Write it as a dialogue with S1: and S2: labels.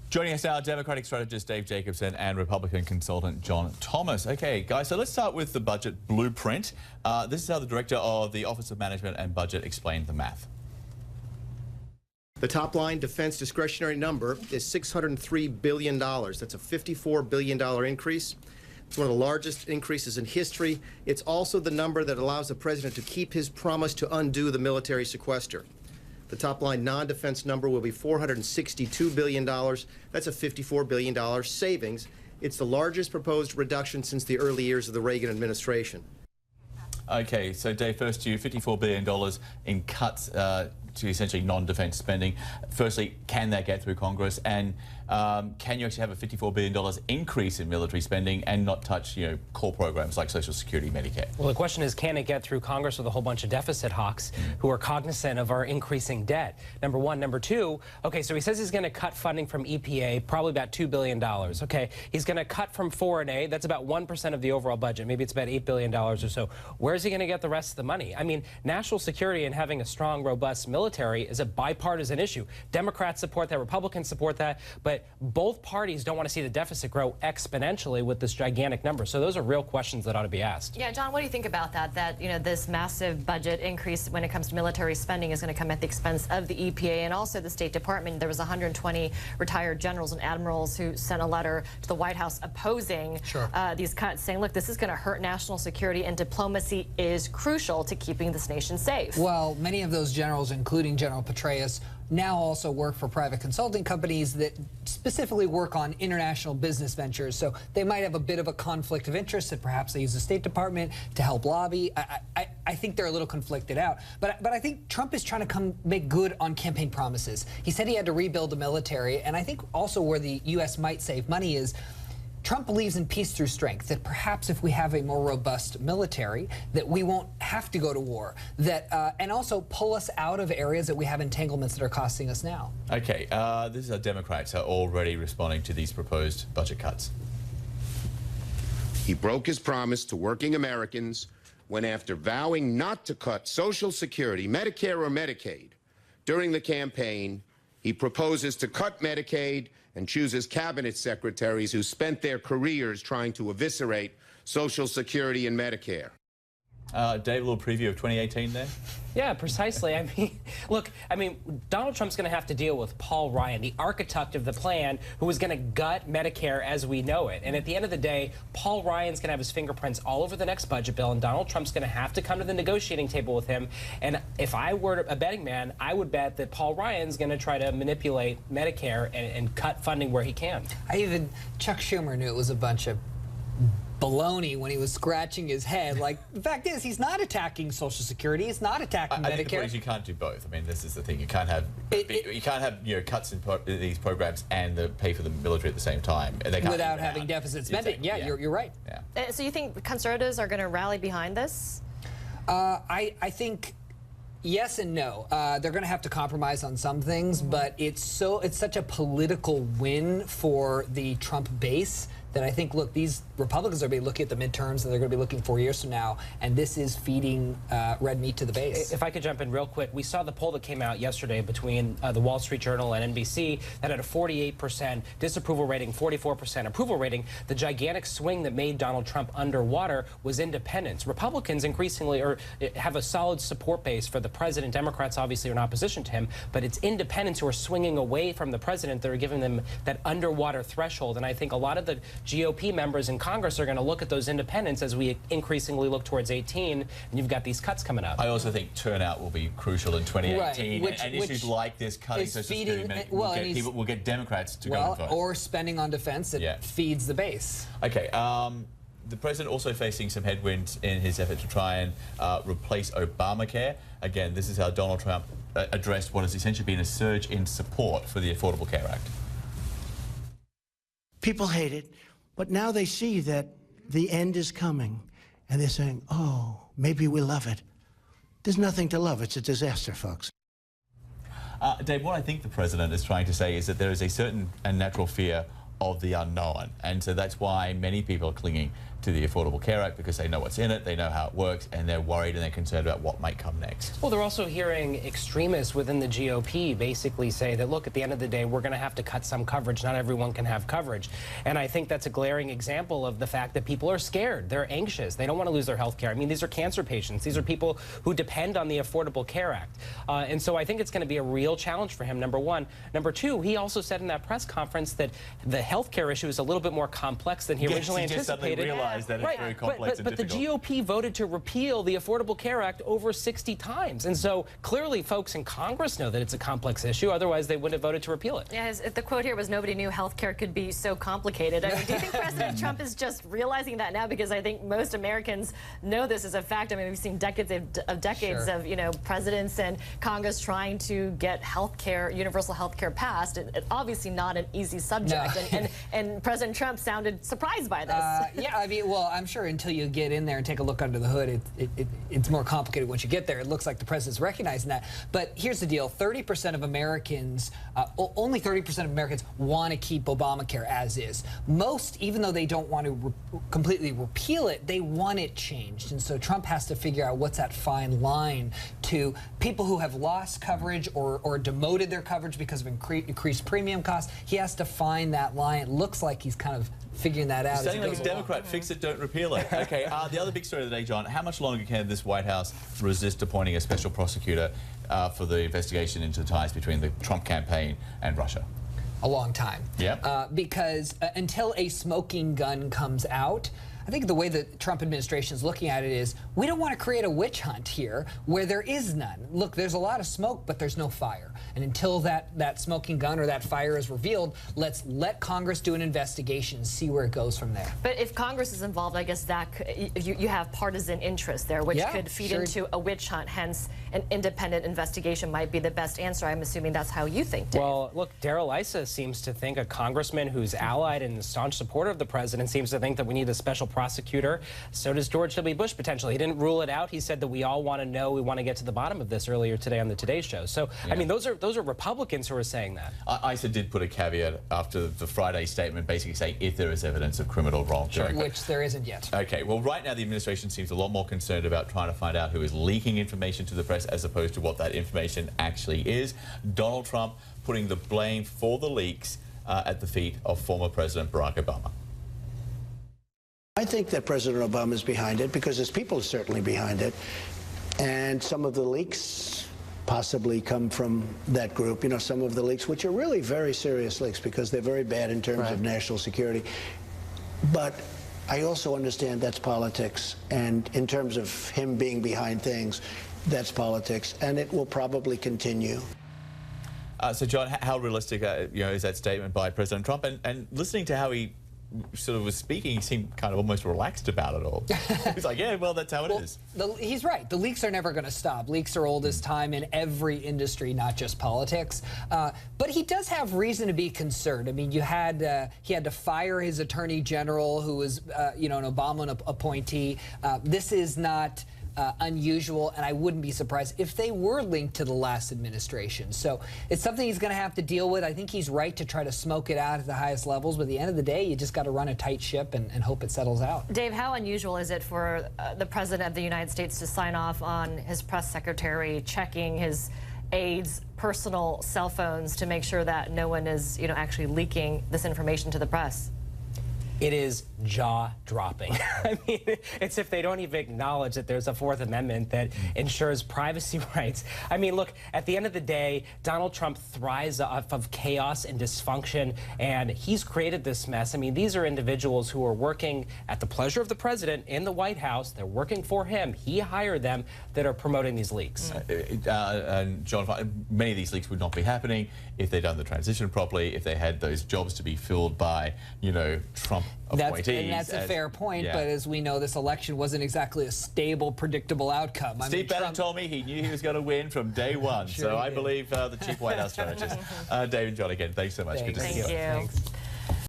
S1: Joining us now, Democratic strategist Dave Jacobson and Republican consultant John Thomas. Okay, guys, so let's start with the budget blueprint. This is how the director of the Office of Management and Budget explained the math.
S2: The top line defense discretionary number is $603 billion. That's a $54 billion increase. It's one of the largest increases in history. It's also the number that allows the president to keep his promise to undo the military sequester. The top line non-defense number will be $462 billion. That's a $54 billion savings. It's the largest proposed reduction since the early years of the Reagan administration.
S1: Okay, so Dave, first to you, $54 billion in cuts to essentially non-defense spending. Firstly, can that get through Congress? And can you actually have a $54 billion increase in military spending and not touch, core programs like Social Security, Medicare?
S3: Well, the question is, can it get through Congress with a whole bunch of deficit hawks who are cognizant of our increasing debt? Number one. Number two, okay, so he says he's going to cut funding from EPA, probably about $2 billion. Okay, he's going to cut from foreign aid. That's about 1% of the overall budget. Maybe it's about $8 billion or so. Where's he going to get the rest of the money? I mean, national security and having a strong, robust military is a bipartisan issue. Democrats support that, Republicans support that, but both parties don't want to see the deficit grow exponentially with this gigantic number. So those are real questions that ought to be asked.
S4: Yeah, John, what do you think about that? That, this massive budget increase when it comes to military spending is going to come at the expense of the EPA and also the State Department. There was 120 retired generals and admirals who sent a letter to the White House opposing these cuts, saying, look, this is going to hurt national security and diplomacy is crucial to keeping this nation safe.
S5: Well, many of those generals, including General Petraeus, now also work for private consulting companies that specifically work on international business ventures. So they might have a bit of a conflict of interest that perhaps they use the State Department to help lobby. I think they're a little conflicted out. But I think Trump is trying to make good on campaign promises. He said he had to rebuild the military. And I think also where the U.S. might save money is Trump believes in peace through strength, that perhaps if we have a more robust military, that we won't have to go to war, that and also pull us out of areas that we have entanglements that are costing us now.
S1: Okay, this is how Democrats are already responding to these proposed budget cuts.
S6: He broke his promise to working Americans when, after vowing not to cut Social Security, Medicare or Medicaid during the campaign, he proposes to cut Medicaid and chooses cabinet secretaries who spent their careers trying to eviscerate Social Security and Medicare.
S1: Dave, a little preview of 2018 there?
S3: Yeah, precisely. I mean, look, Donald Trump's going to have to deal with Paul Ryan, the architect of the plan, who is going to gut Medicare as we know it. And at the end of the day, Paul Ryan's going to have his fingerprints all over the next budget bill, and Donald Trump's going to have to come to the negotiating table with him. And if I were a betting man, I would bet that Paul Ryan's going to try to manipulate Medicare and cut funding where he can.
S5: Chuck Schumer knew it was a bunch of baloney when he was scratching his head. Like, the fact is, he's not attacking Social Security. He's not attacking Medicare.
S1: I think the point is you can't do both. This is the thing. You can't have cuts in these programs and pay for the military at the same time.
S5: Without having deficit spending. Yeah, you're right.
S4: Yeah. So you think conservatives are going to rally behind this?
S5: I think yes and no. They're going to have to compromise on some things, but it's such a political win for the Trump base that I think, look, these Republicans are going to be looking at the midterms, and they're going to be looking 4 years from now, and this is feeding red meat to the base.
S3: If I could jump in real quick, we saw the poll that came out yesterday between the Wall Street Journal and NBC that had a 48% disapproval rating, 44% approval rating. The gigantic swing that made Donald Trump underwater was independents. Republicans increasingly have a solid support base for the president. Democrats obviously are in opposition to him, but it's independents who are swinging away from the president that are giving them that underwater threshold. And I think a lot of the GOP members in Congress are going to look at those independents as we increasingly look towards 18, and you've got these cuts coming up.
S1: I also think turnout will be crucial in 2018,
S5: right,
S1: and issues like this cutting Social Security will get Democrats to go and vote.
S5: Or spending on defense that feeds the base.
S1: Okay. The president also facing some headwinds in his effort to try and replace Obamacare. Again, this is how Donald Trump addressed what has essentially been a surge in support for the Affordable Care Act.
S7: People hate it, but now they see that the end is coming, and they're saying, oh, maybe we love it. There's nothing to love. It's a disaster, folks.
S1: Dave, what I think the president is trying to say is that there is a certain and natural fear of the unknown, and so that's why many people are clinging to the Affordable Care Act because they know what's in it, they know how it works, and they're worried and they're concerned about what might come next.
S3: Well, they're also hearing extremists within the GOP basically say that, look, at the end of the day, we're going to have to cut some coverage. Not everyone can have coverage. And I think that's a glaring example of the fact that people are scared. They're anxious. They don't want to lose their health care. I mean, these are cancer patients. These are people who depend on the Affordable Care Act. And so I think it's going to be a real challenge for him, number one. Number two, he also said in that press conference that the health care issue is a little bit more complex than he originally anticipated.
S1: That it's very complex
S3: but the GOP voted to repeal the Affordable Care Act over 60 times. And so clearly folks in Congress know that it's a complex issue. Otherwise, they wouldn't have voted to repeal it.
S4: Yeah, the quote here was, nobody knew health care could be so complicated. I mean, do you think President Trump is just realizing that now? Because I think most Americans know this as a fact. I mean, we've seen decades of you know, presidents and Congress trying to get health care, universal health care passed. It's obviously not an easy subject. No. and President Trump sounded surprised by this.
S5: Yeah, I mean, well, I'm sure until you get in there and take a look under the hood, it's more complicated once you get there. It looks like the president's recognizing that. But here's the deal. 30% of Americans, only 30% of Americans want to keep Obamacare as is. Most, even though they don't want to completely repeal it, they want it changed. And so Trump has to figure out what's that fine line to people who have lost coverage or demoted their coverage because of increased premium costs. He has to find that line. It looks like he's kind of figuring that out.
S1: Sounding like a Democrat, fix it, don't repeal it. Okay, the other big story of the day, John, how much longer can this White House resist appointing a special prosecutor for the investigation into the ties between the Trump campaign and Russia?
S5: A long time.
S1: Yeah.
S5: Because until a smoking gun comes out, I think the way the Trump administration is looking at it is, we don't want to create a witch hunt here where there is none. Look, there's a lot of smoke, but there's no fire. And until that smoking gun or that fire is revealed, let's let Congress do an investigation and see where it goes from there.
S4: But if Congress is involved, I guess that you have partisan interest there, which could feed into a witch hunt. Hence, an independent investigation might be the best answer. I'm assuming that's how you think, Dave.
S3: Well, look, Darrell Issa seems to think, a congressman who's allied and a staunch supporter of the president, seems to think that we need a special prosecutor. So does George W. Bush, potentially. He didn't rule it out. He said that we all want to know, we want to get to the bottom of this earlier today on the Today Show. So, I mean, those are Republicans who are saying that.
S1: Issa did put a caveat after the Friday statement, basically saying if there is evidence of criminal wrongdoing.
S5: Which there isn't yet.
S1: Okay, well, right now the administration seems a lot more concerned about trying to find out who is leaking information to the press as opposed to what that information actually is. Donald Trump putting the blame for the leaks at the feet of former President Barack Obama.
S7: I think that President Obama is behind it because his people are certainly behind it. And some of the leaks possibly come from that group. You know, some of the leaks, which are really very serious leaks because they're very bad in terms of national security. But I also understand that's politics. And in terms of him being behind things, that's politics. And it will probably continue.
S1: So, John, how realistic is that statement by President Trump? And listening to how he sort of was speaking, he seemed kind of almost relaxed about it all. He's like, yeah, well, that's how it is.
S5: He's right. The leaks are never going to stop. Leaks are old as time in every industry, not just politics. But he does have reason to be concerned. I mean, he had to fire his attorney general, who was, an Obama appointee. This is not unusual, and I wouldn't be surprised if they were linked to the last administration. So it's something he's going to have to deal with. I think he's right to try to smoke it out at the highest levels, but at the end of the day, you just got to run a tight ship and hope it settles out.
S4: Dave, how unusual is it for the President of the United States to sign off on his press secretary checking his aides' personal cell phones to make sure that no one is, actually leaking this information to the press?
S3: It is jaw-dropping. I mean, it's if they don't even acknowledge that there's a Fourth Amendment that ensures privacy rights. I mean, look, at the end of the day, Donald Trump thrives off of chaos and dysfunction, and he's created this mess. I mean, these are individuals who are working at the pleasure of the president in the White House. They're working for him. He hired them, that are promoting these leaks.
S1: And John, many of these leaks would not be happening if they'd done the transition properly, if they had those jobs to be filled by, Trump appointees.
S5: And that's a fair point, but as we know, this election wasn't exactly a stable, predictable outcome.
S1: Steve Bannon told me he knew he was going to win from day one, so I believe the chief White House strategist. Dave and John, again, thanks so much.
S5: Thanks.
S1: Good to see you.
S4: Thank you.